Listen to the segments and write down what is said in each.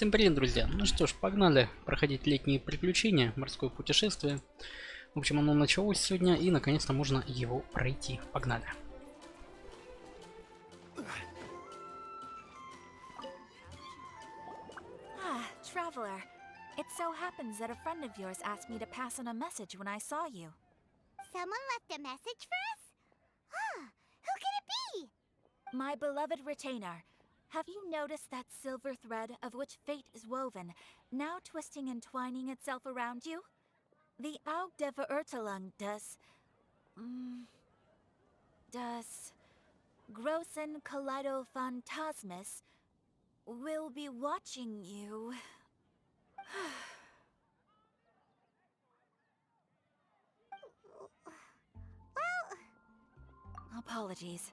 Всем привет, друзья! Ну что ж, погнали проходить летние приключения, морское путешествие. В общем, оно началось сегодня, и наконец-то можно его пройти. Погнали! Traveler, it so happens that a friend of yours asked me to pass on a message when I saw you. Someone left a message for us? Huh, who could it be? My beloved retainer, have you noticed that silver thread of which fate is woven, now twisting and twining itself around you? The Aug der Verurteilung does Grossen Kaleido Phantasmus will be watching you. Apologies.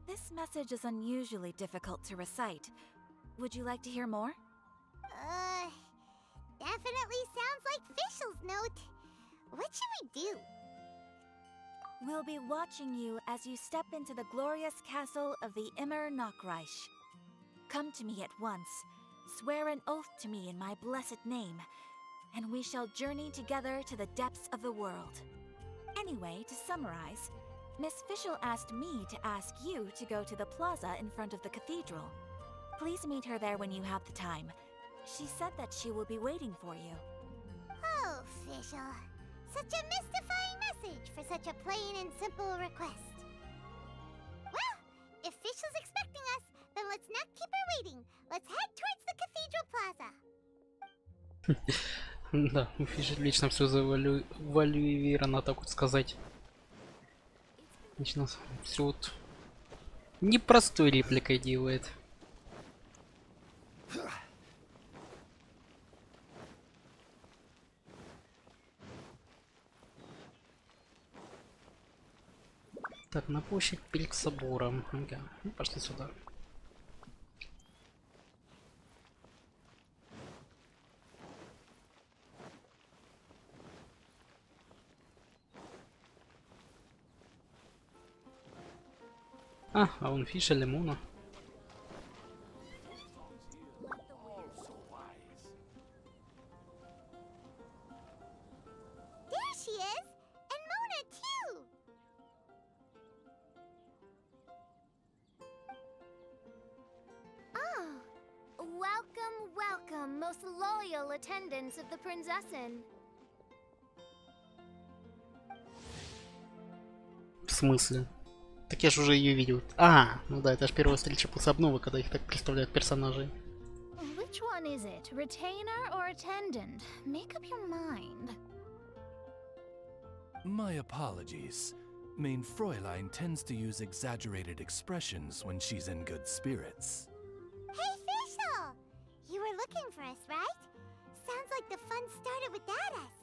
This message is unusually difficult to recite. Would you like to hear more? Definitely sounds like Fischl's note. What should we do? We'll be watching you as you step into the glorious castle of the Immer Knockreich. Come to me at once, swear an oath to me in my blessed name, and we shall journey together to the depths of the world. Anyway, to summarize, Miss Fischl asked me to ask you to go to the plaza in front of the cathedral. Please meet her there when you have the time. She said that she will be waiting for you. Oh, Fischl. Such a mystifying message for such a plain and simple request. Well, if Fischl's expecting us, then let's not keep her waiting. Let's head towards the cathedral plaza. Да, Фишер лично все завуалировано, так вот сказать. Лично все вот непростой репликой делает. Так, на площадь перед собором. Ага, ну, пошли сюда. А вон Фиша, Лимона. There she is! And Mona, too! Oh, welcome, welcome, most loyal attendants of the Prinzessin. В смысле? Так я же уже ее видел. А, ну да, это же первая встреча после обновы, когда их так представляют персонажей. Which one is it? Retainer or attendant? Make up your mind. My apologies. Main Fräulein tends to use exaggerated expressions when she's in good spirits. Hey, Fischl! You were looking for us, right? Sounds like the fun started without us.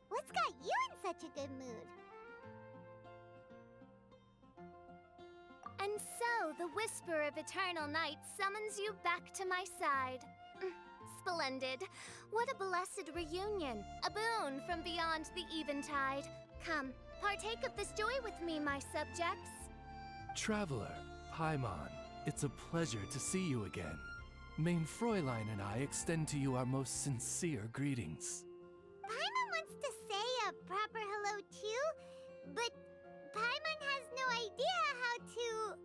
What's got you in such a good mood? And so, the whisper of eternal night summons you back to my side. Splendid. What a blessed reunion. A boon from beyond the eventide. Come, partake of this joy with me, my subjects. Traveler, Paimon, it's a pleasure to see you again. Main Fräulein and I extend to you our most sincere greetings. Paimon wants to say a proper hello too, but Paimon has no idea how to,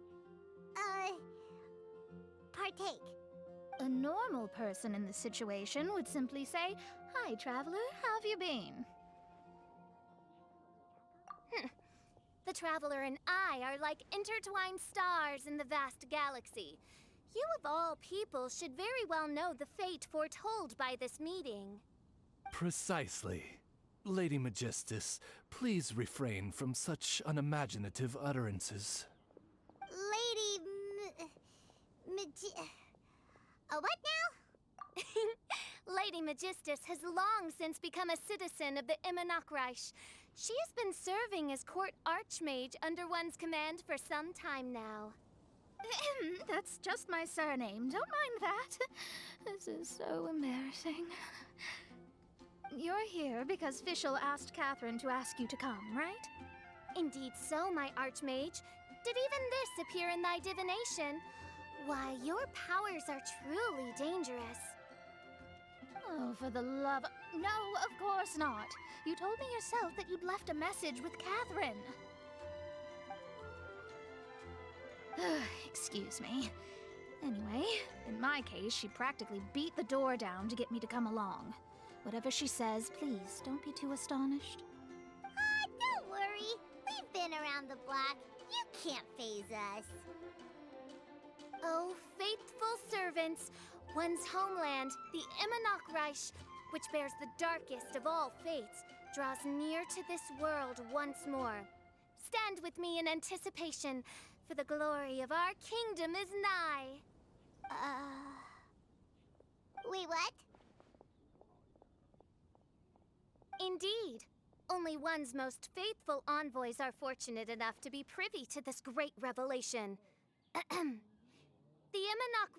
partake. A normal person in this situation would simply say, "Hi, traveler, how have you been?" The traveler and I are like intertwined stars in the vast galaxy. You of all people should very well know the fate foretold by this meeting. Precisely. Lady Magistus, please refrain from such unimaginative utterances. Lady what now? Lady Magistus has long since become a citizen of the Immer Knockreich. She has been serving as court archmage under one's command for some time now. That's just my surname. Don't mind that. This is so embarrassing. You're here because Fischl asked Catherine to ask you to come, right? Indeed so, my archmage. Did even this appear in thy divination? Why, your powers are truly dangerous. for the love... No, of course not. You told me yourself that you'd left a message with Catherine. Excuse me. Anyway, in my case, she practically beat the door down to get me to come along. Whatever she says, please don't be too astonished. Don't worry. We've been around the block. You can't faze us. Oh, faithful servants, one's homeland, the Imanok which bears the darkest of all fates, draws near to this world once more. Stand with me in anticipation, for the glory of our kingdom is nigh. Wait, what? Indeed. Only one's most faithful envoys are fortunate enough to be privy to this great revelation. The Imanok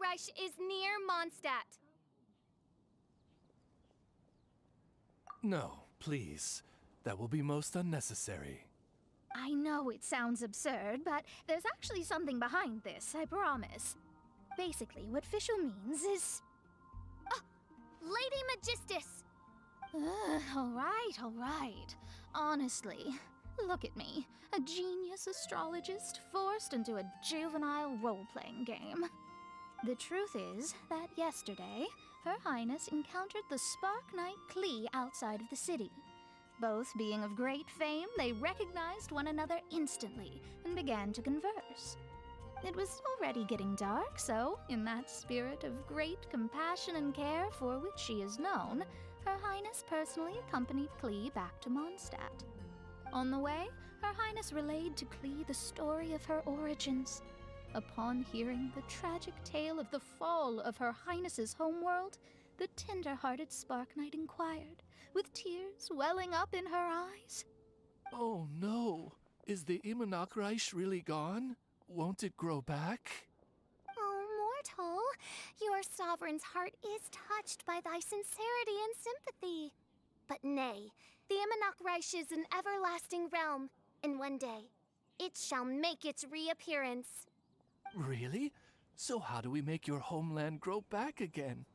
is near Mondstadt. No, please. That will be most unnecessary. I know it sounds absurd, but there's actually something behind this, I promise. Basically, what Fischl means is... Lady Magistus! All right. Honestly, look at me. A genius astrologist forced into a juvenile role-playing game. The truth is that yesterday, Her Highness encountered the Spark Knight Klee outside of the city. Both being of great fame, they recognized one another instantly and began to converse. It was already getting dark, so, in that spirit of great compassion and care for which she is known, Her Highness personally accompanied Klee back to Mondstadt. On the way, Her Highness relayed to Klee the story of her origins. Upon hearing the tragic tale of the fall of Her Highness's homeworld, the tender-hearted Spark Knight inquired, with tears welling up in her eyes. Oh no! Is the Imanok really gone? Won't it grow back? Oh, mortal, your sovereign's heart is touched by thy sincerity and sympathy. But nay, the Imanok is an everlasting realm, and one day, it shall make its reappearance. Really? So how do we make your homeland grow back again?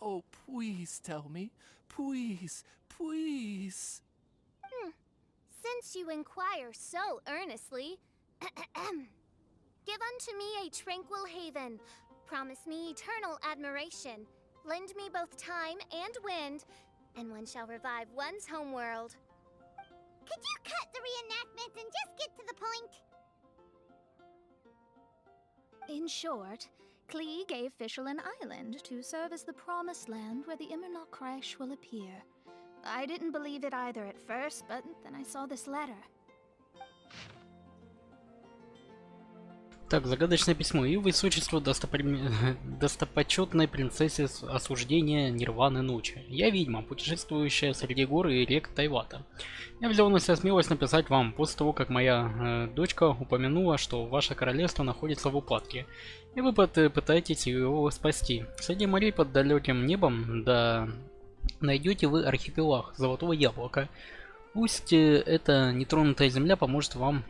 Oh, please tell me. Please, please. Since you inquire so earnestly, give unto me a tranquil haven, promise me eternal admiration, lend me both time and wind, and one shall revive one's homeworld. Could you cut the reenactment and just get to the point? In short, Klee gave Fischl an island to serve as the promised land where the Imanok will appear. I didn't believe it either at first, but then I saw this letter. Так, загадочное письмо. И высочество достопочетной принцессе осуждения Нирваны Ночи. Я ведьма, путешествующая среди гор и рек Тайвата. Я взял на себя смелость написать вам после того, как моя дочка упомянула, что ваше королевство находится в упадке, и вы пытаетесь его спасти. Среди морей под далеким небом, да найдете вы архипелаг Золотого Яблока. Пусть эта нетронутая земля поможет вам...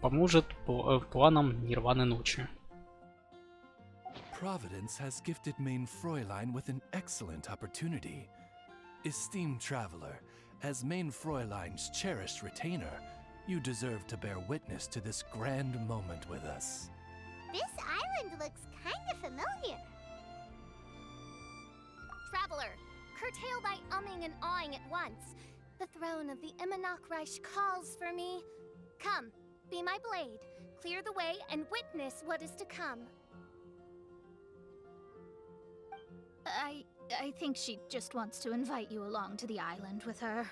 поможет планам Нирваны Ночи. Providence has gifted Main Fräulein with an excellent opportunity. Esteemed traveler, as Main Fräulein's cherished retainer, you deserve to bear witness to this grand moment with us. This island looks kind of familiar. Traveler, curtail thy umming and awing at once. The throne of the Imanok calls for me. Come, be my blade, clear the way, and witness what is to come. I think she just wants to invite you along to the island with her.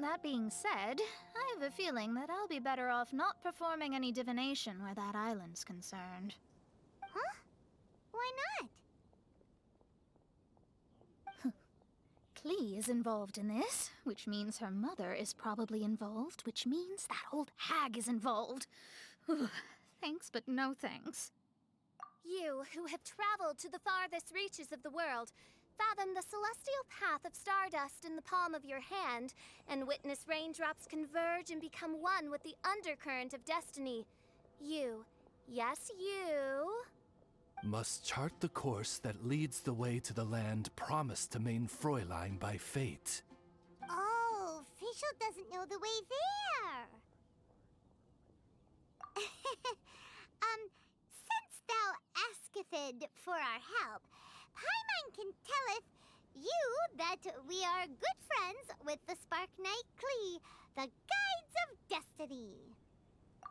That being said, I have a feeling that I'll be better off not performing any divination where that island's concerned. Huh? Why not? Klee is involved in this, which means her mother is probably involved, which means that old hag is involved. Thanks, but no thanks. You, who have traveled to the farthest reaches of the world, fathom the celestial path of stardust in the palm of your hand, and witness raindrops converge and become one with the undercurrent of destiny. You, yes you... must chart the course that leads the way to the land promised to main Fräulein by fate. Oh, Fischl doesn't know the way there. Since thou asketh for our help, Paimon can telleth you that we are good friends with the Spark Knight Klee, the Guides of Destiny.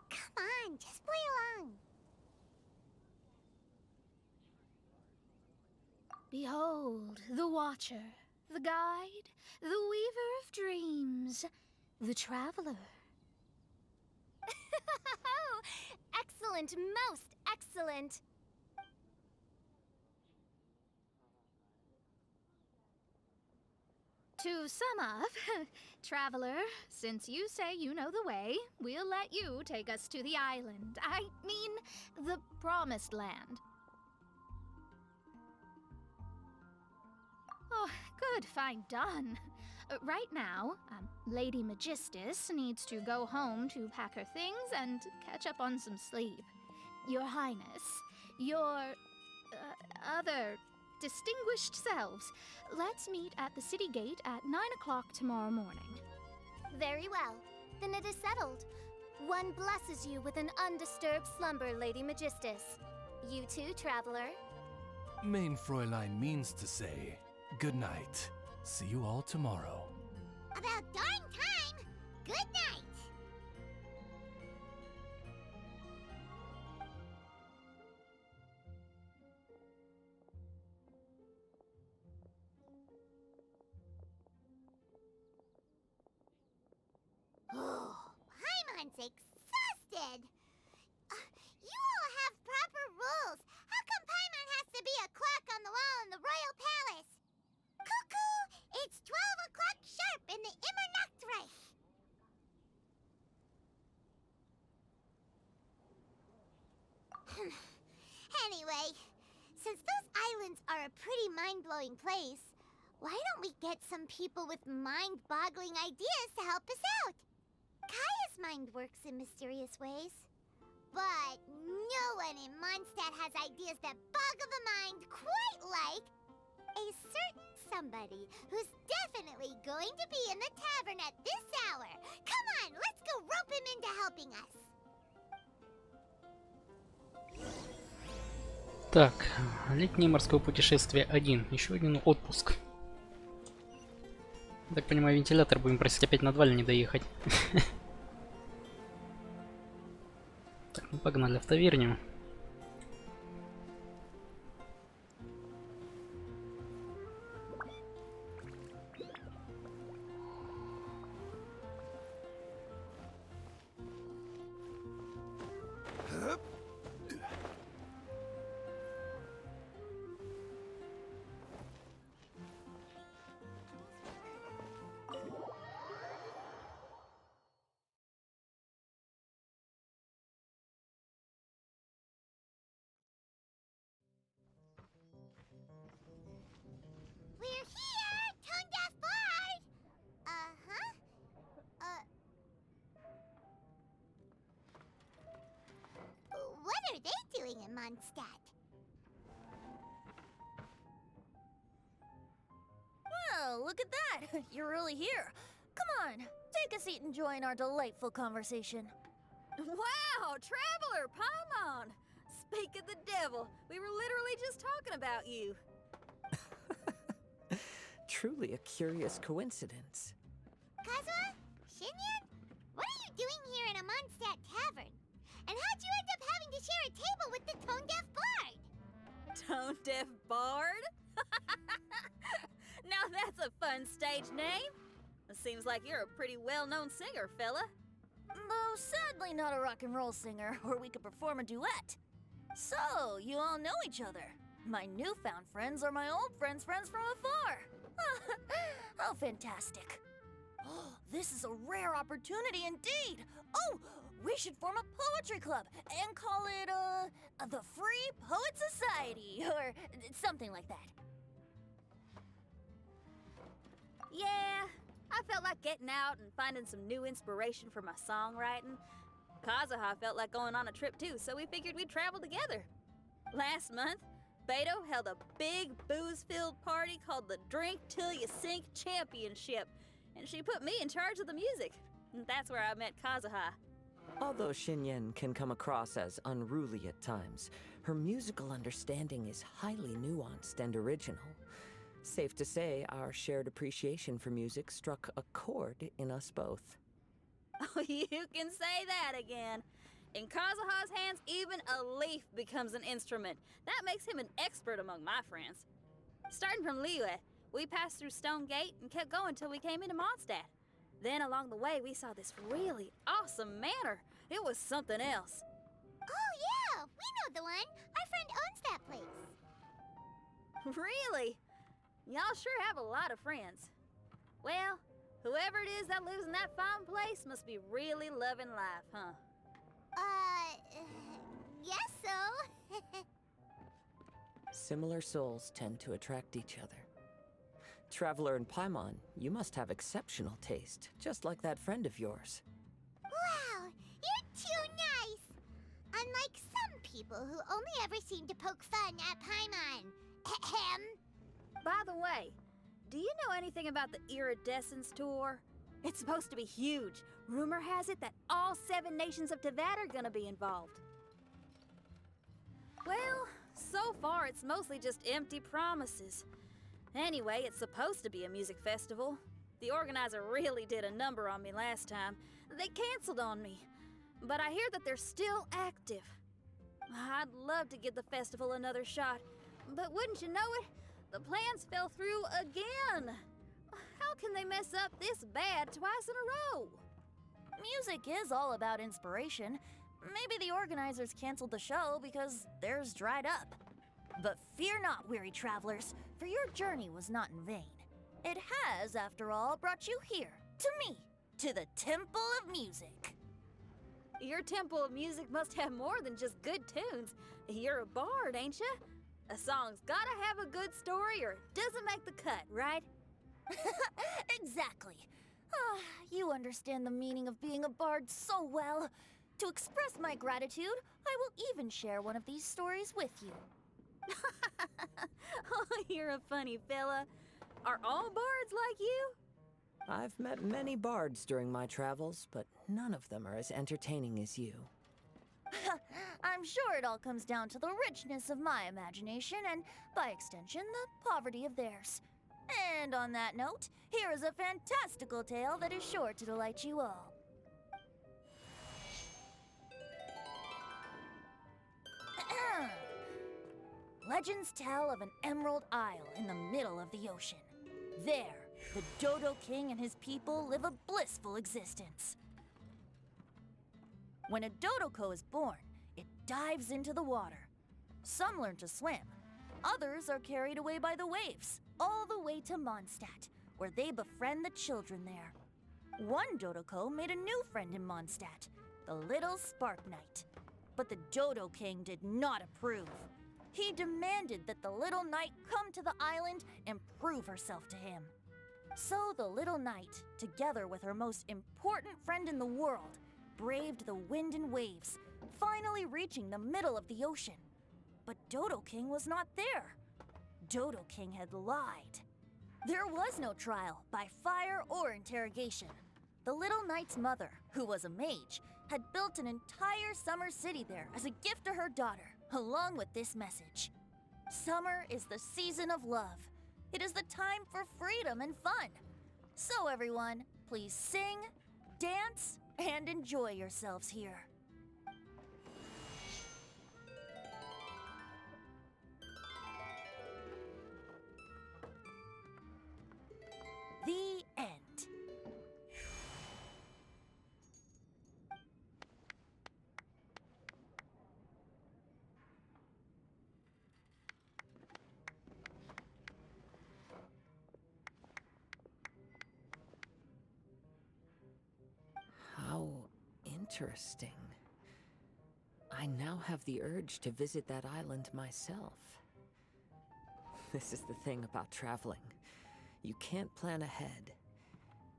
Come on, just play along. Behold, the Watcher, the Guide, the Weaver of Dreams, the Traveler. Excellent, most excellent. To sum up, Traveler, since you say you know the way, we'll let you take us to the island. I mean, the Promised Land. Oh, good, fine, done. Right now, Lady Magistus needs to go home to pack her things and catch up on some sleep. Your Highness, your other distinguished selves, let's meet at the city gate at 9 o'clock tomorrow morning. Very well. Then it is settled. One blesses you with an undisturbed slumber, Lady Magistus. You too, traveler. Main Fräulein means to say, good night. See you all tomorrow. About darn time! Good night! Oh, Paimon's exhausted! You all have proper rules. How come Paimon has to be a clock on the wall in the royal palace? Cuckoo! It's 12 o'clock sharp in the Immer Nachtreich! Anyway, since those islands are a pretty mind-blowing place, why don't we get some people with mind-boggling ideas to help us out? Kaya's mind works in mysterious ways. But no one in Mondstadt has ideas that boggle the mind quite like a certain somebody who's definitely going to be in the tavern at this hour. Come on, let's go rope him into helping us. Так, летнее морское путешествие 1. Еще один отпуск. Так понимаю, вентилятор будем просить опять на 2 не доехать. Так, ну погнали в таверню. We're here, Tone Deaf Bard! Uh-huh. What are they doing in Mondstadt? Well, look at that! You're really here. Come on, take a seat and join our delightful conversation. Wow, Traveler Paimon! Speak of the devil, we were literally just talking about you. Truly a curious coincidence. Kazuha? Shinyan? What are you doing here in a Mondstadt tavern? And how'd you end up having to share a table with the Tone Deaf Bard? Tone Deaf Bard? Now that's a fun stage name. It seems like you're a pretty well-known singer, fella. Though sadly not a rock and roll singer, or we could perform a duet. So, you all know each other. My newfound friends are my old friends' friends from afar. How fantastic. Oh, this is a rare opportunity indeed. Oh, we should form a poetry club and call it, the Free Poet Society, or something like that. Yeah, I felt like getting out and finding some new inspiration for my songwriting. Kazuha felt like going on a trip too, so we figured we'd travel together. Last month, Beto held a big booze-filled party called the Drink Till You Sink Championship, and she put me in charge of the music. And that's where I met Kazuha. Although Xinyan can come across as unruly at times, her musical understanding is highly nuanced and original. Safe to say, our shared appreciation for music struck a chord in us both. Oh, you can say that again. In Kazuha's hands, even a leaf becomes an instrument. That makes him an expert among my friends. Starting from Liyue, we passed through Stone Gate and kept going till we came into Mondstadt. Then along the way, we saw this really awesome manor. It was something else. Oh, yeah, we know the one. Our friend owns that place. Really? Y'all sure have a lot of friends. Well, whoever it is that lives in that fine place must be really loving life, huh? Yes, so. Similar souls tend to attract each other. Traveler in Paimon, you must have exceptional taste, just like that friend of yours. Wow, you're too nice. Unlike some people who only ever seem to poke fun at Paimon. Ahem. By the way, do you know anything about the Iridescence Tour? It's supposed to be huge. Rumor has it that all 7 nations of Tevat are gonna be involved. Well, so far it's mostly just empty promises. Anyway, it's supposed to be a music festival. The organizer really did a number on me last time. They canceled on me. But I hear that they're still active. I'd love to give the festival another shot. But wouldn't you know it? The plans fell through again. How can they mess up this bad twice in a row? Music is all about inspiration. Maybe the organizers canceled the show because theirs dried up. But fear not, weary travelers, for your journey was not in vain. It has, after all, brought you here, to me, to the Temple of Music. Your Temple of Music must have more than just good tunes. You're a bard, ain't ya? A song's gotta have a good story or it doesn't make the cut, right? Exactly. You understand the meaning of being a bard so well. To express my gratitude, I will even share one of these stories with you. Oh, you're a funny fella. Are all bards like you? I've met many bards during my travels, but none of them are as entertaining as you. I'm sure it all comes down to the richness of my imagination and, by extension, the poverty of theirs. And on that note, here is a fantastical tale that is sure to delight you all. Legends tell of an emerald isle in the middle of the ocean. There, the Dodo King and his people live a blissful existence. When a Dodoko is born, it dives into the water. Some learn to swim. Others are carried away by the waves, all the way to Mondstadt, where they befriend the children there. One Dodoko made a new friend in Mondstadt, the little Spark Knight. But the Dodo King did not approve. He demanded that the little knight come to the island and prove herself to him. So the little knight, together with her most important friend in the world, braved the wind and waves, finally reaching the middle of the ocean. But Dodo King was not there. Dodo King had lied. There was no trial by fire or interrogation. The little knight's mother, who was a mage, had built an entire summer city there as a gift to her daughter, along with this message. Summer is the season of love. It is the time for freedom and fun. So everyone, please sing, dance, and enjoy yourselves here. The end. How interesting. I now have the urge to visit that island myself. This is the thing about traveling. You can't plan ahead.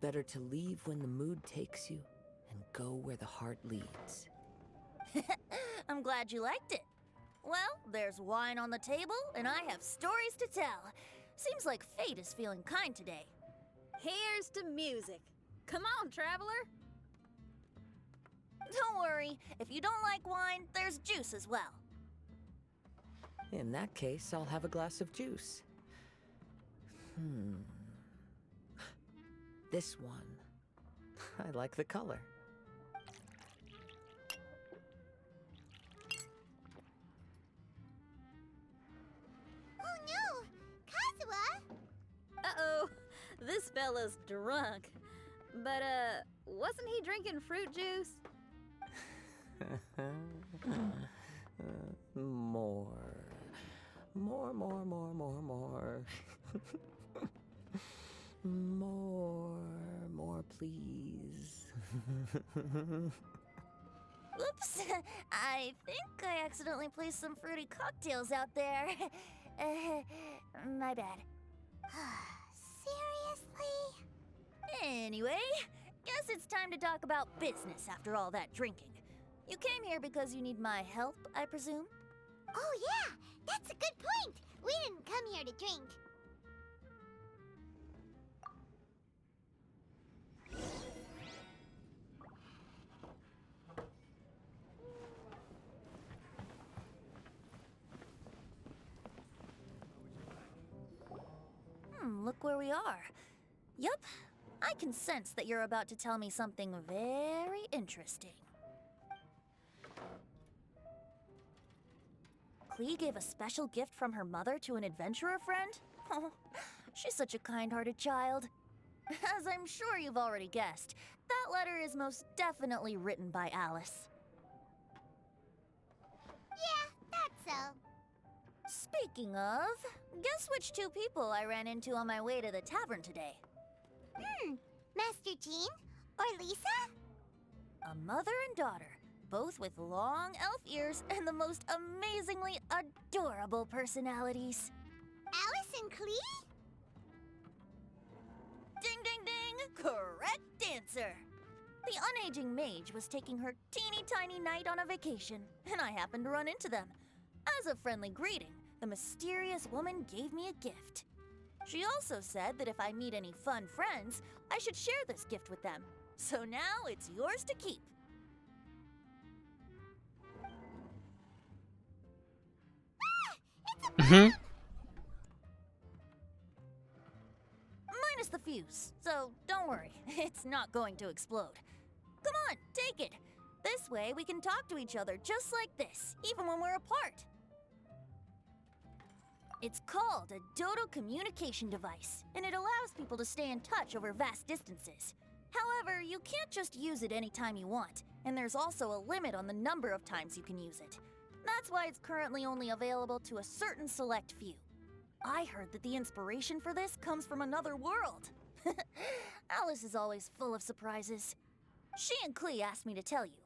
Better to leave when the mood takes you and go where the heart leads. I'm glad you liked it. Well, there's wine on the table, and I have stories to tell. Seems like fate is feeling kind today. Here's to music. Come on, traveler. Don't worry, if you don't like wine, there's juice as well. In that case, I'll have a glass of juice. This one. I like the color. Oh no! Kazuha! Uh-oh, this fella's drunk. But, wasn't he drinking fruit juice? More. More. More, please. Oops, I think I accidentally placed some fruity cocktails out there. My bad. Seriously? Anyway, guess it's time to talk about business after all that drinking. You came here because you need my help, I presume? Oh yeah, that's a good point. We didn't come here to drink. Look where we are. Yup, I can sense that you're about to tell me something very interesting. Klee gave a special gift from her mother to an adventurer friend? Oh, she's such a kind-hearted child. As I'm sure you've already guessed, that letter is most definitely written by Alice. Yeah, that's so. Speaking of, guess which two people I ran into on my way to the tavern today? Master Jean? Or Lisa? A mother and daughter, both with long elf ears and the most amazingly adorable personalities. Alice and Klee? Ding, ding, ding! Correct answer! The unaging mage was taking her teeny tiny knight on a vacation, and I happened to run into them. As a friendly greeting, the mysterious woman gave me a gift. She also said that if I meet any fun friends, I should share this gift with them. So now it's yours to keep. Minus the fuse, so don't worry, it's not going to explode. Come on, take it. This way we can talk to each other just like this, even when we're apart. It's called a Dodo communication device, and it allows people to stay in touch over vast distances. However, you can't just use it anytime you want, and there's also a limit on the number of times you can use it. That's why it's currently only available to a certain select few. I heard that the inspiration for this comes from another world. Alice is always full of surprises. She and Klee asked me to tell you.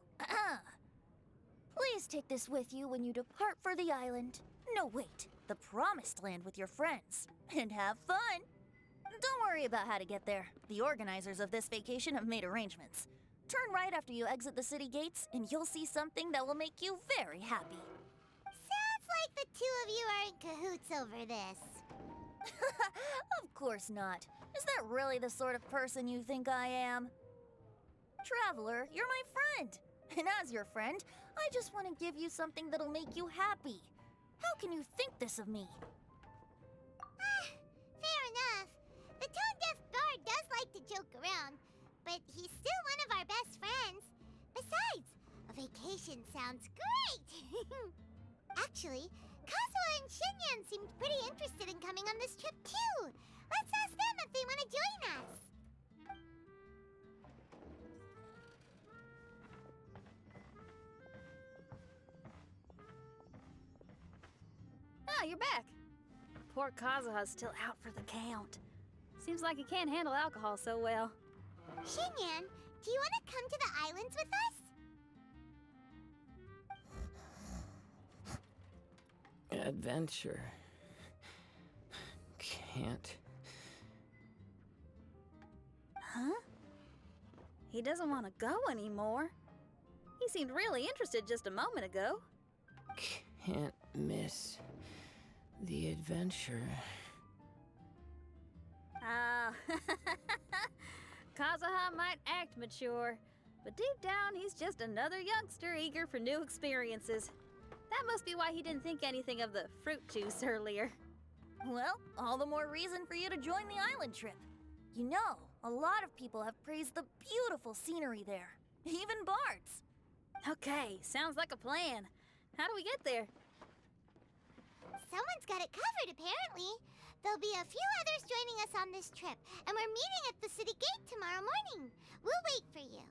Please take this with you when you depart for the island. No, wait, the Promised Land with your friends. And have fun! Don't worry about how to get there. The organizers of this vacation have made arrangements. Turn right after you exit the city gates, and you'll see something that will make you very happy. Sounds like the two of you are in cahoots over this. Of course not. Is that really the sort of person you think I am? Traveler, you're my friend. And as your friend, I just want to give you something that'll make you happy. How can you think this of me? Fair enough. The tone-deaf guard does like to joke around, but he's still one of our best friends. Besides, a vacation sounds great! Actually, Kazuha and Shinyan seemed pretty interested in coming on this trip too. Let's ask them if they want to join us. Ah, you're back. Poor Kazuha's still out for the count. Seems like he can't handle alcohol so well. Shinyan, do you want to come to the islands with us? Adventure. Can't. Huh? He doesn't want to go anymore. He seemed really interested just a moment ago. Can't miss the adventure. Kazuha might act mature, but deep down he's just another youngster eager for new experiences. That must be why he didn't think anything of the fruit juice earlier. Well, all the more reason for you to join the island trip. You know, a lot of people have praised the beautiful scenery there. Even Bart's. Okay, sounds like a plan. How do we get there? Someone's got it covered, apparently. There'll be a few others joining us on this trip, and we're meeting at the city gate tomorrow morning. We'll wait for you.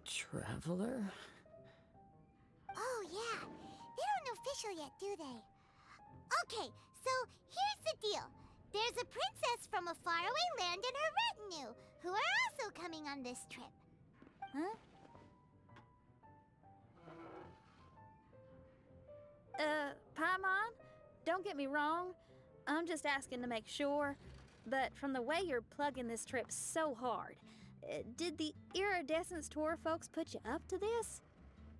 Traveler? Oh, yeah. They aren't official yet, do they? Okay, so here's the deal. There's a princess from a faraway land and her retinue, who are also coming on this trip. Huh? Paimon, don't get me wrong. I'm just asking to make sure. But from the way you're plugging this trip so hard, did the Iridescence Tour folks put you up to this?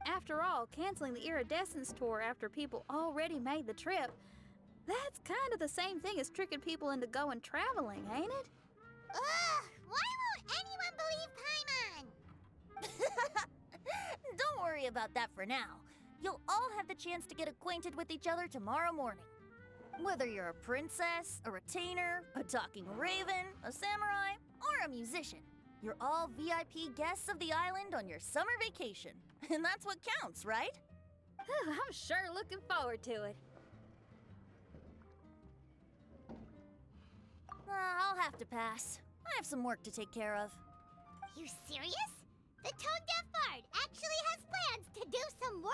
After all, canceling the Iridescence Tour after people already made the trip, that's kind of the same thing as tricking people into going traveling, ain't it? Ugh! Why won't anyone believe Paimon? Don't worry about that for now. You'll all have the chance to get acquainted with each other tomorrow morning. Whether you're a princess, a retainer, a talking raven, a samurai, or a musician, you're all VIP guests of the island on your summer vacation. And that's what counts, right? I'm sure looking forward to it. I'll have to pass. I have some work to take care of. You serious? The tone-deaf bard actually has plans to do some work?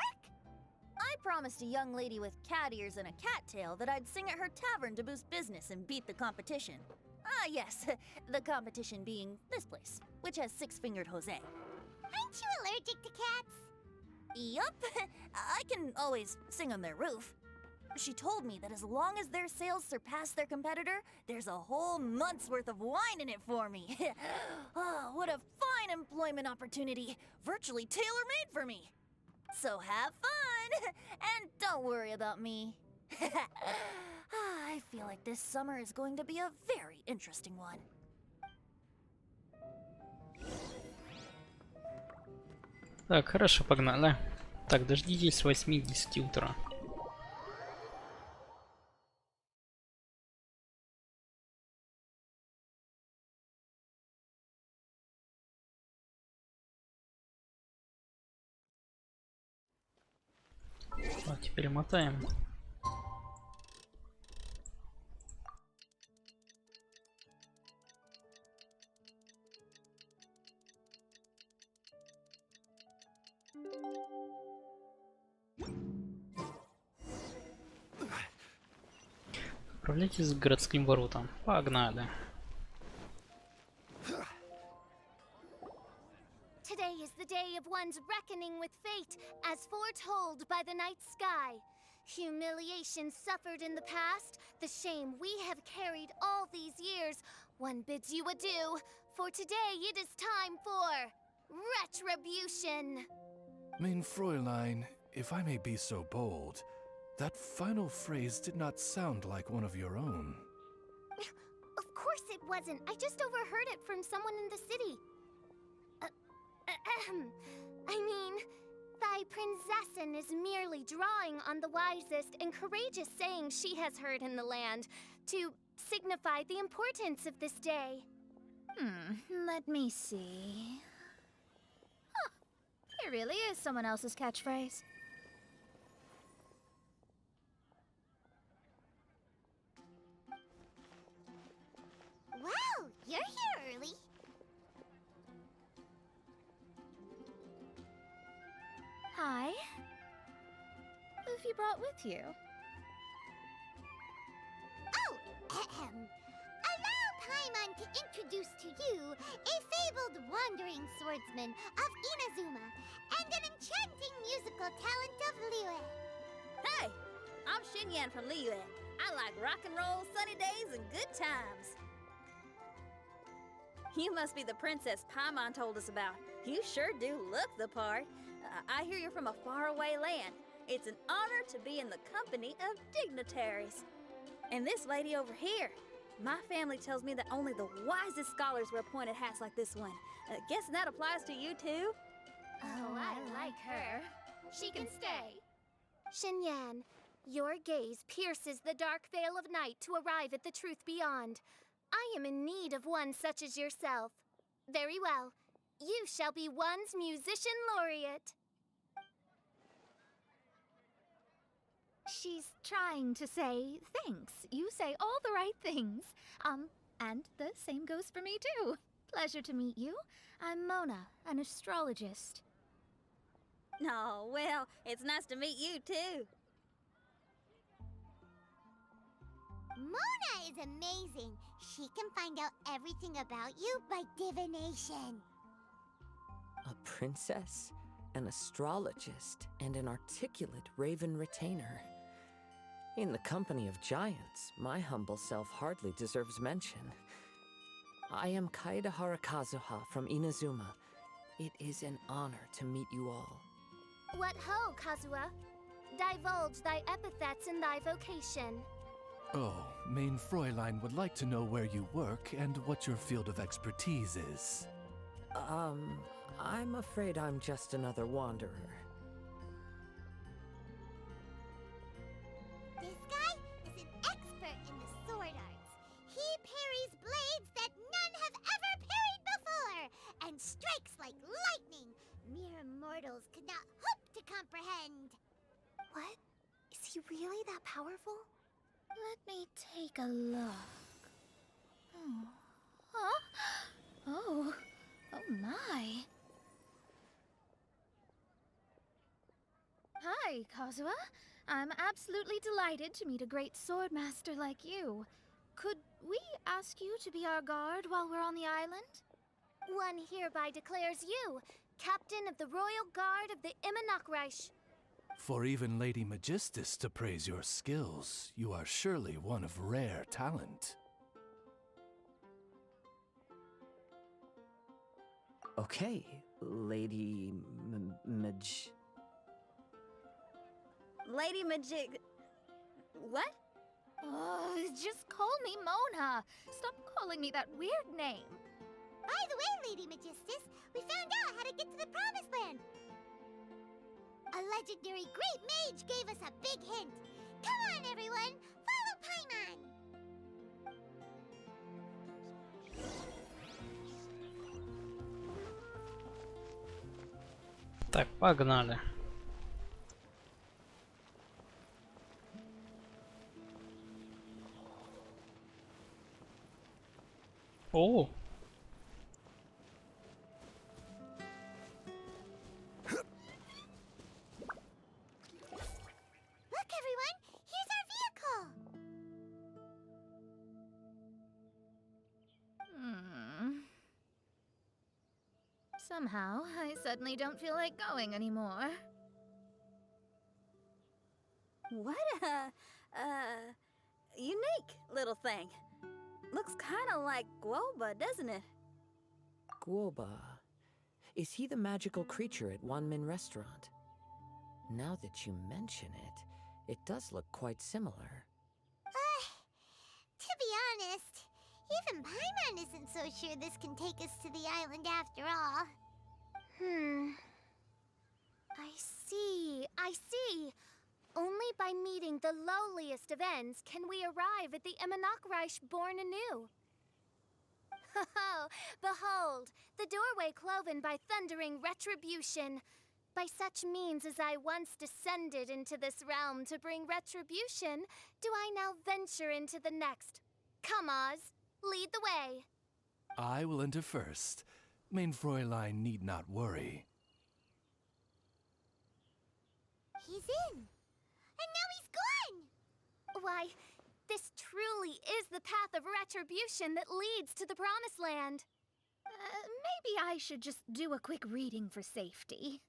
I promised a young lady with cat ears and a cattail that I'd sing at her tavern to boost business and beat the competition. Ah, yes, the competition being this place, which has six-fingered Jose. Aren't you allergic to cats? Yup, I can always sing on their roof. She told me that as long as their sales surpass their competitor, there's a whole month's worth of wine in it for me. Oh, what a fine employment opportunity, virtually tailor-made for me. So have fun, and don't worry about me. I feel like this summer is going to be a very interesting one. Так, хорошо, погнали. Так, дождитесь с 8-10 утра. А теперь мотаем. Отправляйтесь к городским воротам. Погнали. Today is the day of one's reckoning with fate, as foretold by the night sky. Humiliation suffered in the past, the shame we have carried all these years, one bids you adieu, for today it is time for retribution. Mein Fräulein, if I may be so bold, that final phrase did not sound like one of your own. Of course it wasn't. I just overheard it from someone in the city. I mean, thy princessin is merely drawing on the wisest and courageous sayings she has heard in the land to signify the importance of this day. Let me see. Huh, it really is someone else's catchphrase. Wow, you're here early. Hi. Who have you brought with you? Oh, allow Paimon to introduce to you a fabled wandering swordsman of Inazuma and an enchanting musical talent of Liyue. Hey, I'm Xinyan from Liyue. I like rock and roll, sunny days, and good times. You must be the princess Paimon told us about. You sure do look the part. I hear you're from a faraway land. It's an honor to be in the company of dignitaries. And this lady over here, my family tells me that only the wisest scholars wear pointed hats like this one. Guessing that applies to you too? Oh, I like her. She can stay. Xinyan, your gaze pierces the dark veil of night to arrive at the truth beyond. I am in need of one such as yourself. Very well. You shall be one's musician laureate. She's trying to say thanks. You say all the right things. And the same goes for me too. Pleasure to meet you. I'm Mona, an astrologist. Oh, well, it's nice to meet you too. Mona is amazing. She can find out everything about you by divination. A princess, an astrologist, and an articulate raven retainer. In the company of giants, my humble self hardly deserves mention. I am Kaida Harakazuha from Inazuma. It is an honor to meet you all. What ho, Kazuha? Divulge thy epithets and thy vocation. Oh, Main Fräulein would like to know where you work and what your field of expertise is. I'm afraid I'm just another wanderer. This guy is an expert in the sword arts. He parries blades that none have ever parried before, and strikes like lightning. Mere mortals could not hope to comprehend. What? Is he really that powerful? Let me take a look. Oh. Huh? Oh my. Hi, Kazuha. I'm absolutely delighted to meet a great swordmaster like you. Could we ask you to be our guard while we're on the island? One hereby declares you Captain of the Royal Guard of the Imanakreich. For even Lady Magistus to praise your skills, you are surely one of rare talent. Okay, Lady Lady Majig... What? Oh, just call me Mona. Stop calling me that weird name. By the way, Lady Magistus, we found out how to get to the Promised Land. A legendary great mage gave us a big hint. Come on, everyone! Follow Paimon! Так, погнали. О! Look, everyone! Here's our vehicle! Somehow, I suddenly don't feel like going anymore. What unique little thing. Looks kind of like Guoba, doesn't it? Guoba. Is he the magical creature at Wanmin Restaurant? Now that you mention it, it does look quite similar. To be honest, even Paimon isn't so sure this can take us to the island after all. I see. Only by meeting the lowliest of ends can we arrive at the Imanakreich born anew. Ho, behold, the doorway cloven by thundering retribution. By such means as I once descended into this realm to bring retribution, do I now venture into the next. Come, Oz, lead the way. I will enter first. Main Fräulein need not worry. He's in! And now he's gone! Why, this truly is the path of retribution that leads to the Promised Land. Maybe I should just do a quick reading for safety.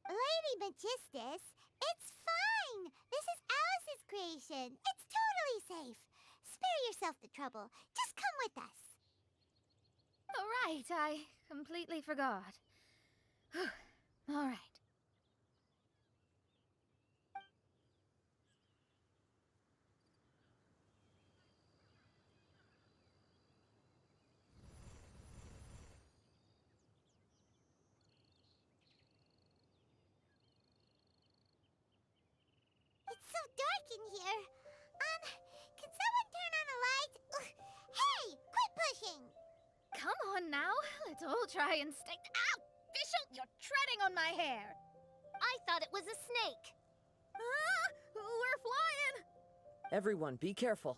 Lady Magistus, it's fine! This is Alice's creation. It's totally safe. Spare yourself the trouble. Just come with us. Oh, right, I completely forgot. All right. It's so dark in here. Can someone turn on a light? Ugh, hey, quit pushing! Come on now. Let's all try and stay. Ow! Fischl, you're treading on my hair. I thought it was a snake. Ah! We're flying! Everyone, be careful.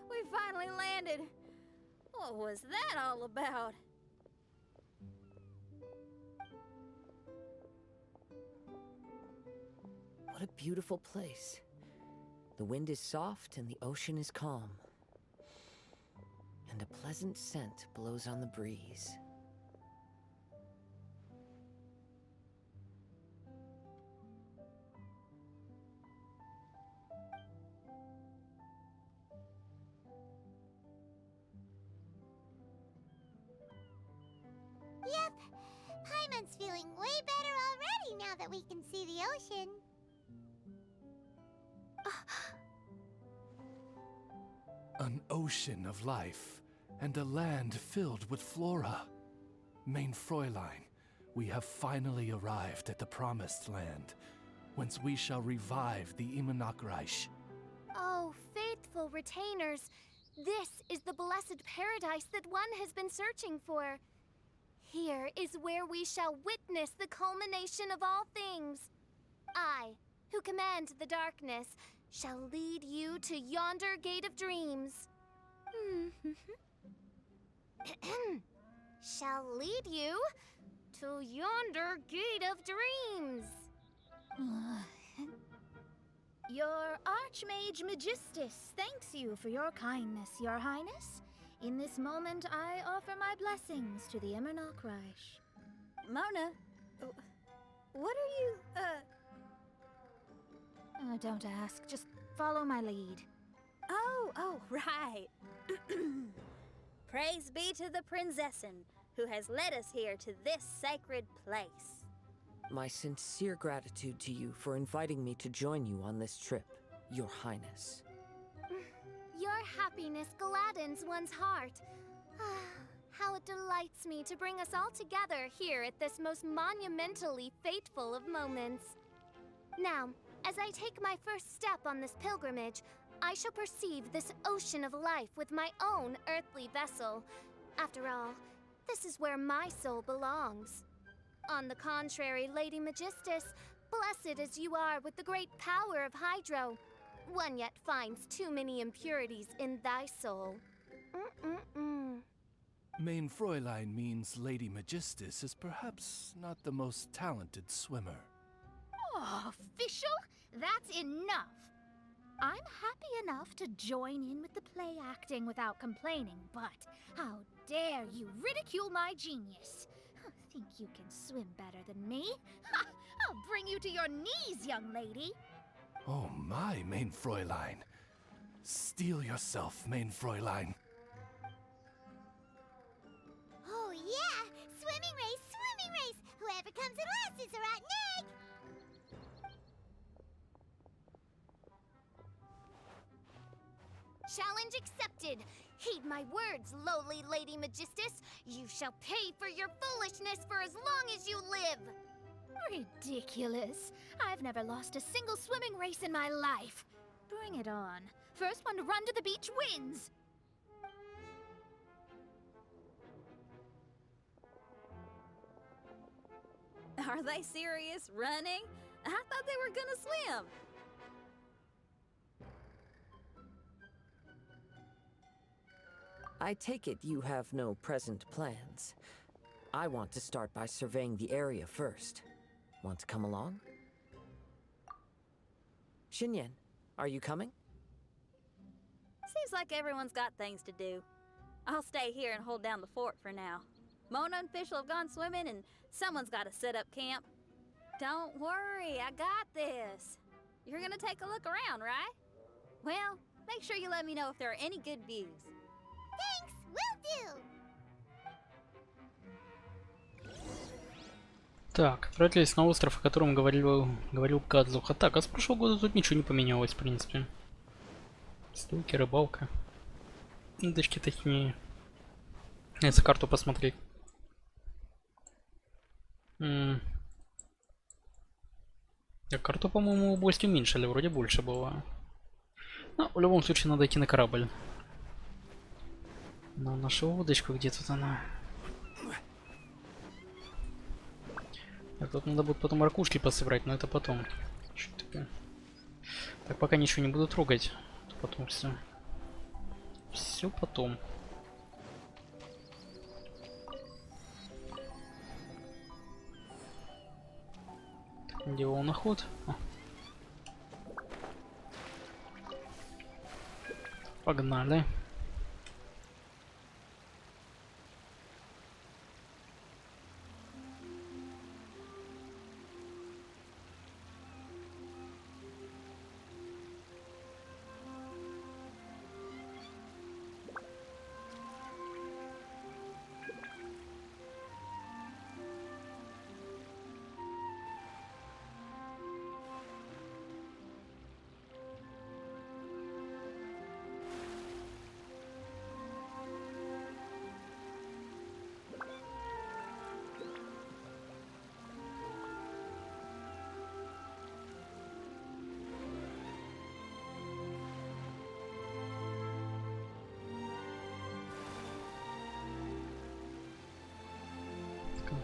We finally landed. What was that all about? What a beautiful place. The wind is soft and the ocean is calm. And a pleasant scent blows on the breeze. Yep, Paimon's feeling way better already now that we can see the ocean. An ocean of life, and a land filled with flora. Mein Fräulein, we have finally arrived at the Promised Land, whence we shall revive the Immernachtreich. Oh, faithful retainers, this is the blessed paradise that one has been searching for. Here is where we shall witness the culmination of all things. I, who command the darkness, shall lead you to yonder gate of dreams. Shall lead you to yonder gate of dreams. Your Archmage Magistus thanks you for your kindness, Your Highness. In this moment, I offer my blessings to the Immernachtreich. Mona, what are you, Don't ask, just follow my lead. Oh, right. Praise be to the Prinzessin, who has led us here to this sacred place. My sincere gratitude to you for inviting me to join you on this trip, Your Highness. Your happiness gladdens one's heart. How it delights me to bring us all together here at this most monumentally fateful of moments. Now, as I take my first step on this pilgrimage, I shall perceive this ocean of life with my own earthly vessel. After all, this is where my soul belongs. On the contrary, Lady Magistus, blessed as you are with the great power of Hydro, one yet finds too many impurities in thy soul. Mein Fräulein means Lady Magistus is perhaps not the most talented swimmer. Oh, Fischl, that's enough. I'm happy enough to join in with the play acting without complaining, but how dare you ridicule my genius? Think you can swim better than me? Ha! I'll bring you to your knees, young lady. Oh my, Mein Fräulein. Steel yourself, Mein Fräulein. Oh yeah, swimming race! Whoever comes in last is a rotten egg! Challenge accepted. Heed my words, lowly Lady Magistus. You shall pay for your foolishness for as long as you live. Ridiculous. I've never lost a single swimming race in my life. Bring it on. First one to run to the beach wins. Are they serious? Running? I thought they were gonna swim. I take it you have no present plans. I want to start by surveying the area first. Want to come along? Xinyan, Are you coming? Seems like everyone's got things to do. I'll stay here and hold down the fort for now. Mona and Fish will have gone swimming, and someone's got to set up camp. Don't worry, I got this. You're gonna take a look around, right? Well, make sure you let me know if there are any good views. Thanks, will do. Так, отправились на остров, о котором говорил Кадзуха. Так, а с прошлого года тут ничего не поменялось, в принципе. Стойки, рыбалка. Удочки точнее. Если карту посмотреть. Так, карту, по-моему, область уменьшили, вроде больше было. Но в любом случае надо идти на корабль. На нашу удочку, где тут она? Так, тут надо будет потом ракушки пособрать, но это потом. Что такое? Так, пока ничего не буду трогать. Потом все. Все потом. Так, где волноход? Погнали.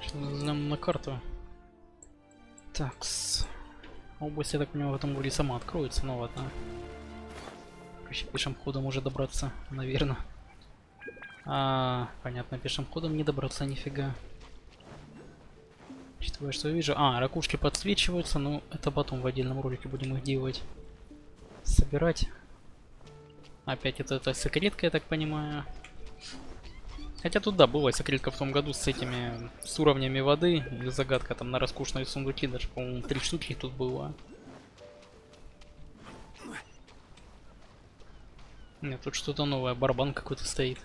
Взглянем на карту. Так, область, я так понимаю, в этом городе сама откроется, ну ладно. Проще пешим ходом уже добраться, наверное. Понятно, пешим ходом не добраться нифига. Учитывая, что я вижу. Ракушки подсвечиваются, но это потом в отдельном ролике будем их делать. Собирать. Опять это секретка, я так понимаю. Хотя тут, да, была секретка в том году с этими, с уровнями воды. И загадка там на роскошные сундуки, даже, по-моему, 3 штуки тут было. Нет, тут что-то новое, барабан какой-то стоит.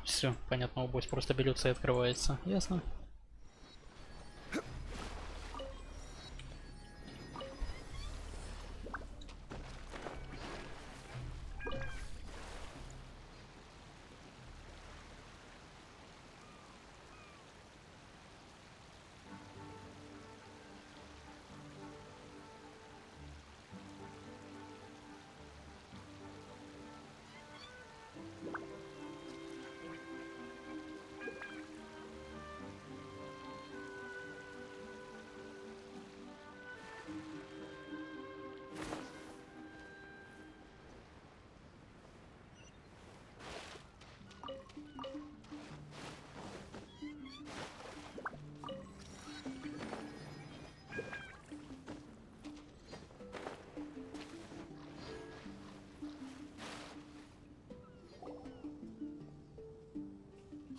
Все, понятно, область просто берется и открывается. Ясно.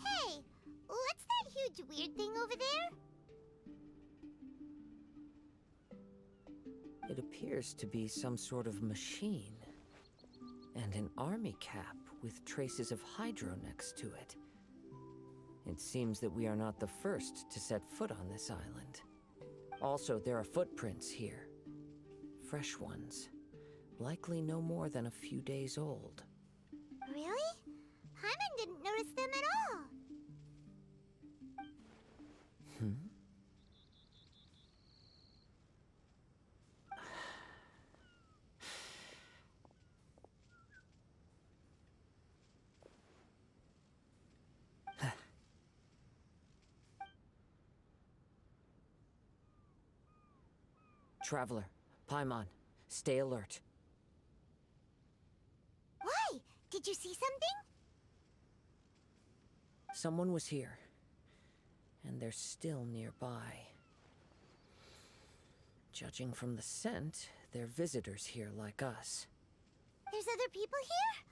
Hey, what's that huge weird thing over there? It appears to be some sort of machine. And an army cap with traces of hydro next to it. It seems that we are not the first to set foot on this island. Also, there are footprints here. Fresh ones. Likely no more than a few days old. Really? Paimon didn't notice them at all. Traveler, Paimon, stay alert. Why? Did you see something? Someone was here, and they're still nearby. Judging from the scent, they're visitors here like us. There's other people here?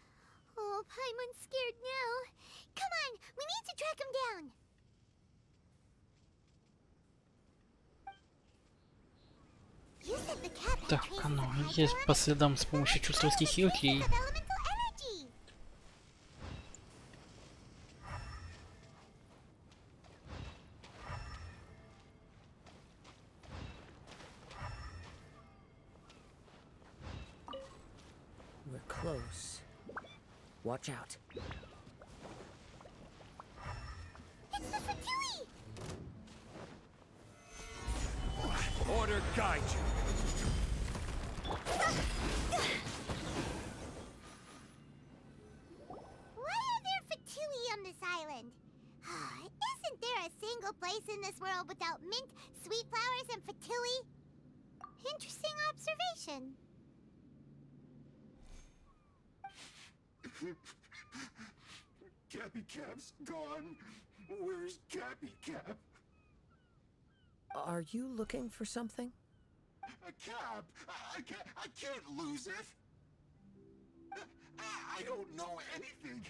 Oh, Paimon's scared now. Come on, we need to track him down. You said the cat had Так, traces оно of high есть tone? по следам с помощью Well, чувства that's стихии, traces окей. of elemental energy. We're close. Watch out. It's the Fatui! Order guide you. Why are there Fatui on this island? Isn't there a single place in this world without mint, sweet flowers, and Fatui? Interesting observation. Cappy Cap's gone. Where's Cappy Cap? Are you looking for something? A cap? I can't lose it. I don't know anything.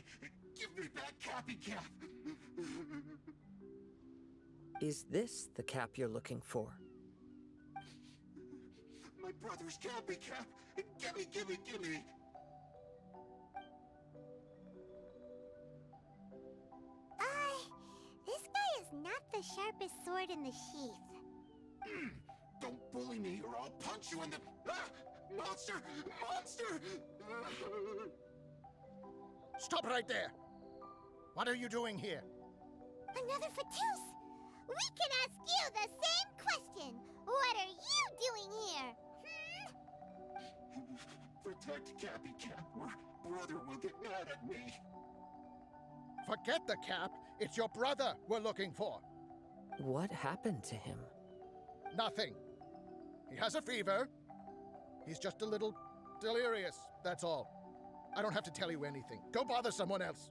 Give me back Cappy Cap. Is this the cap you're looking for? My brother's Cappy Cap. Gimme, gimme, gimme. This guy is not the sharpest sword in the sheath. Don't bully me or I'll punch you in the... Ah! Monster! Monster! Stop right there! What are you doing here? Another Fatus! We can ask you the same question! What are you doing here? Protect Cappy Cap or brother will get mad at me. Forget the cap. It's your brother we're looking for. What happened to him? Nothing. He has a fever. He's just a little delirious, that's all. I don't have to tell you anything. Go bother someone else.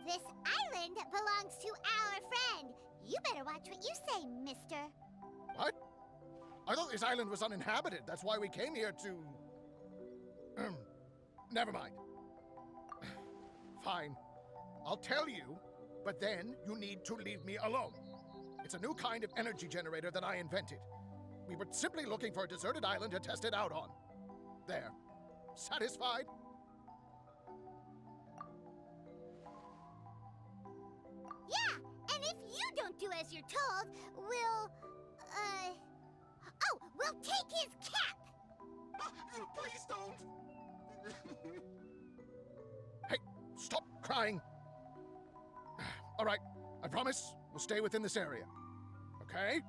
This island belongs to our friend. You better watch what you say, mister. What? I thought this island was uninhabited. That's why we came here to... Never mind. Fine. I'll tell you, but then you need to leave me alone. It's a new kind of energy generator that I invented. We were simply looking for a deserted island to test it out on. There. Satisfied? Yeah, and if you don't do as you're told, we'll take his cap! Please don't! Hey, stop crying. All right, I promise we'll stay within this area. Okay?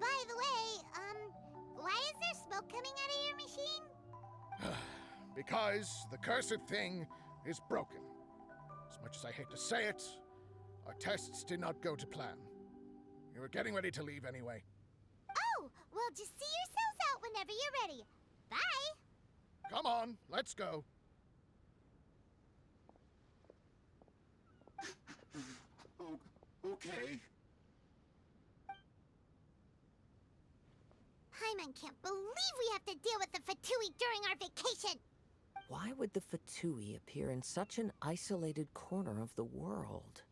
By the way, why is there smoke coming out of your machine? Because the cursed thing is broken. As much as I hate to say it, our tests did not go to plan. We were getting ready to leave anyway. Oh, well, just see yourselves out whenever you're ready. Bye! Come on, let's go. Okay. Paimon can't believe we have to deal with the Fatui during our vacation! Why would the Fatui appear in such an isolated corner of the world?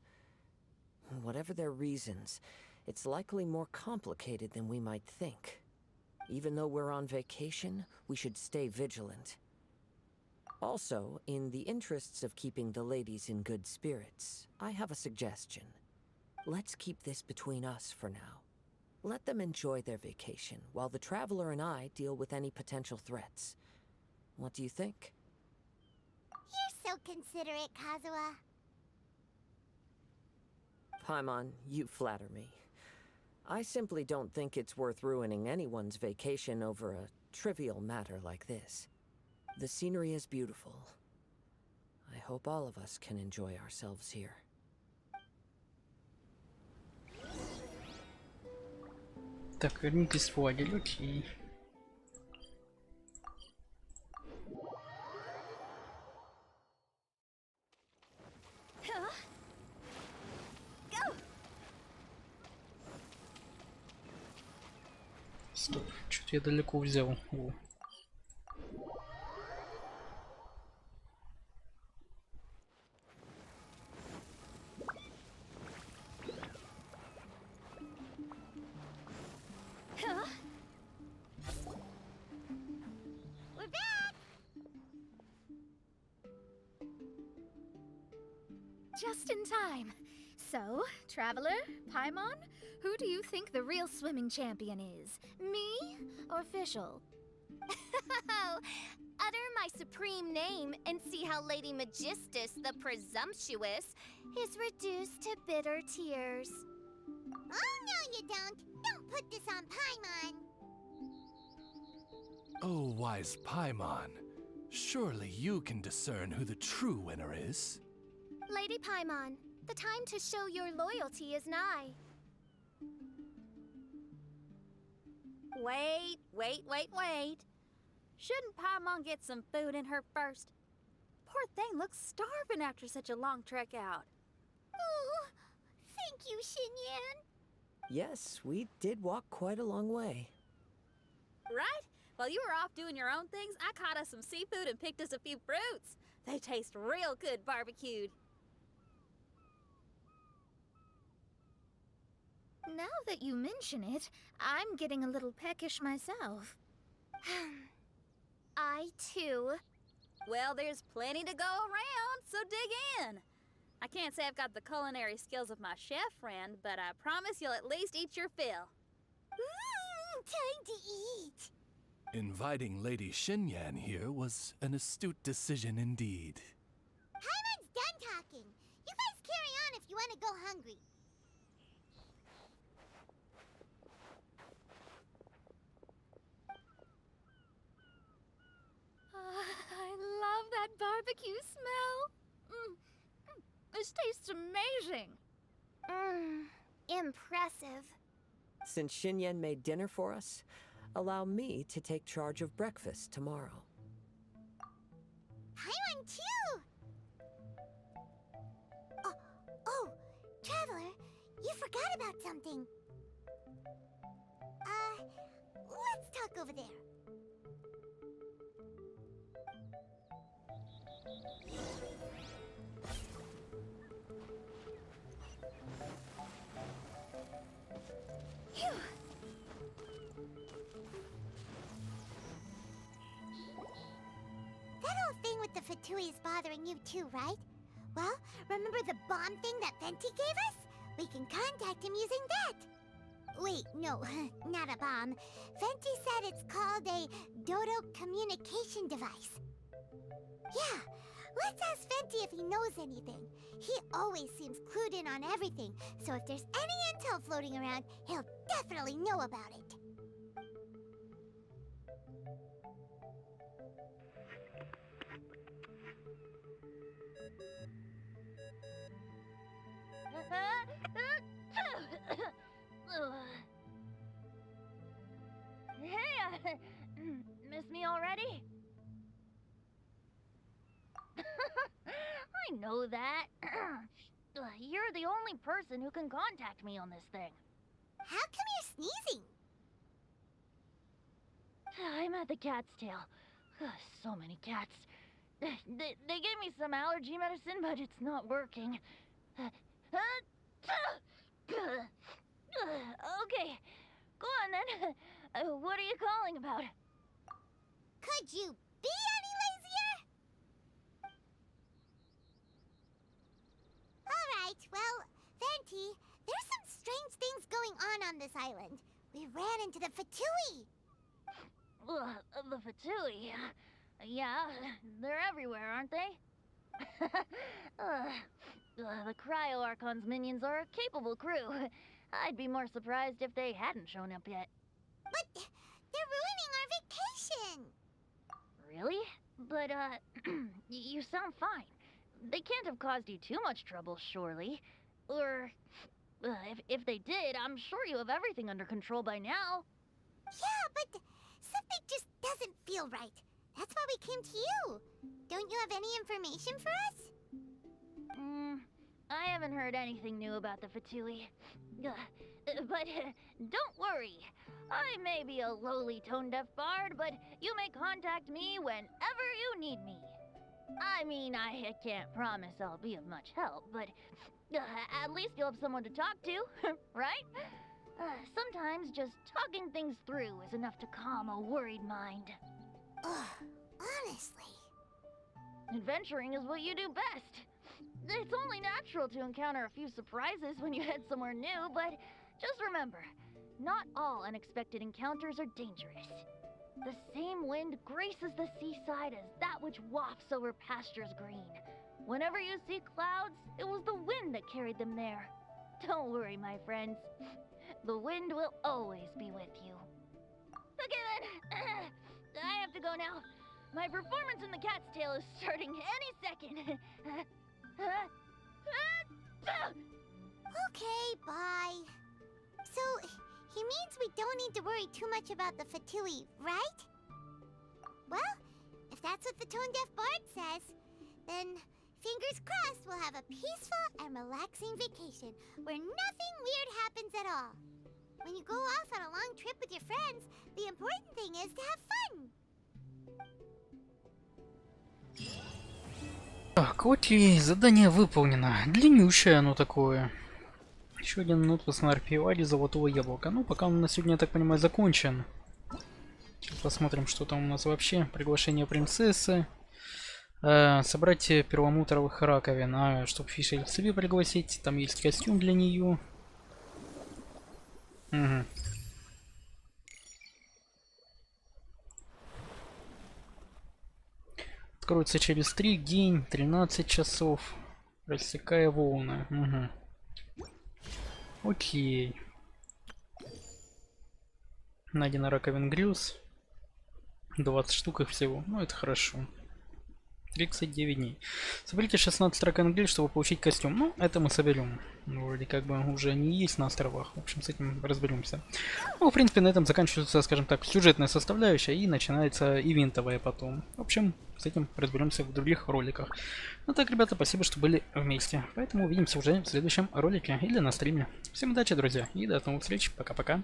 Whatever their reasons, it's likely more complicated than we might think. Even though we're on vacation, we should stay vigilant. Also, in the interests of keeping the ladies in good spirits, I have a suggestion. Let's keep this between us for now. Let them enjoy their vacation, while the Traveler and I deal with any potential threats. What do you think? You're so considerate, Kazuha. Paimon, you flatter me. I simply don't think it's worth ruining anyone's vacation over a trivial matter like this. The scenery is beautiful. I hope all of us can enjoy ourselves here. Так, вернитесь в лагерь, окей. Стоп, что-то я далеко взял. О. We're back! Just in time. So, Traveler, Paimon, who do you think the real swimming champion is? Me or Fischl? Utter my supreme name and see how Lady Magistus the Presumptuous is reduced to bitter tears. Oh, no, you don't. Don't put this on Paimon. Oh, wise Paimon. Surely you can discern who the true winner is. Lady Paimon, the time to show your loyalty is nigh. Wait. Shouldn't Paimon get some food in her first? Poor thing looks starving after such a long trek out. Oh, thank you, Xinyan. Yes, we did walk quite a long way. Right? While you were off doing your own things, I caught us some seafood and picked us a few fruits. They taste real good barbecued. Now that you mention it, I'm getting a little peckish myself. I too. Well, there's plenty to go around, so dig in. I can't say I've got the culinary skills of my chef friend, but I promise you'll at least eat your fill. Time to eat. Inviting Lady Xinyan here was an astute decision indeed. Paimon's done talking. You guys carry on if you want to go hungry. I love that barbecue smell. This tastes amazing. Impressive. Since Xinyan made dinner for us, allow me to take charge of breakfast tomorrow. Paimon too. Oh, Traveler, you forgot about something. Let's talk over there. That old thing with the Fatui is bothering you too, right? Well, remember the bomb thing that Venti gave us? We can contact him using that. Wait, no, not a bomb. Venti said it's called a Dodo communication device. Yeah, let's ask Venti if he knows anything. He always seems clued in on everything, so if there's any intel floating around, he'll definitely know about it. Hey, miss me already? I know that. You're the only person who can contact me on this thing. How come you're sneezing? I'm at the cat's tail. So many cats. They gave me some allergy medicine, but it's not working. Okay, go on then. What are you calling about? Could you be any lazier? Alright, well, Venti, there's some strange things going on this island. We ran into the Fatui. The Fatui. Yeah, they're everywhere, aren't they? The Cryo Archon's minions are a capable crew. I'd be more surprised if they hadn't shown up yet. But they're ruining our vacation. Really? But, you sound fine. They can't have caused you too much trouble, surely. Or, if they did, I'm sure you have everything under control by now. Yeah, but something just doesn't feel right. That's why we came to you. Don't you have any information for us? I haven't heard anything new about the Fatui. But don't worry. I may be a lowly tone-deaf bard, but you may contact me whenever you need me. I mean, I can't promise I'll be of much help, but at least you'll have someone to talk to, right? Sometimes just talking things through is enough to calm a worried mind. Ugh, honestly. Adventuring is what you do best. It's only natural to encounter a few surprises when you head somewhere new, but just remember, not all unexpected encounters are dangerous. The same wind graces the seaside as that which wafts over pastures green. Whenever you see clouds, it was the wind that carried them there. Don't worry, my friends. The wind will always be with you. Okay then, I have to go now. My performance in the Cat's Tail is starting any second. Okay, bye. So, he means we don't need to worry too much about the Fatui, right? Well, if that's what the tone-deaf bard says, then fingers crossed we'll have a peaceful and relaxing vacation where nothing weird happens at all. When you go off on a long trip with your friends, the important thing is to have fun. Так, окей, задание выполнено. Длиннющее оно такое. Еще один отпуск на архипелаге Золотого Яблока. Ну, пока он на сегодня, я так понимаю, закончен. Посмотрим, что там у нас вообще. Приглашение принцессы. Собрать перламутровых раковин. Чтобы Фишель к себе пригласить. Там есть костюм для нее. Угу. Откроется через 3 день, 13 часов. Рассекая волны. Угу. Окей. Найдено раковин грез. 20 штук их всего. Ну, это хорошо. 39 дней. Соберите 16 раковин грез, чтобы получить костюм. Ну, это мы соберем. Вроде как бы уже не есть на островах. В общем, с этим разберемся. Ну, в принципе, на этом заканчивается, скажем так, сюжетная составляющая. И начинается ивентовая потом. В общем, с этим разберемся в других роликах. Ну так, ребята, спасибо, что были вместе. Поэтому увидимся уже в следующем ролике или на стриме. Всем удачи, друзья. И до новых встреч. Пока-пока.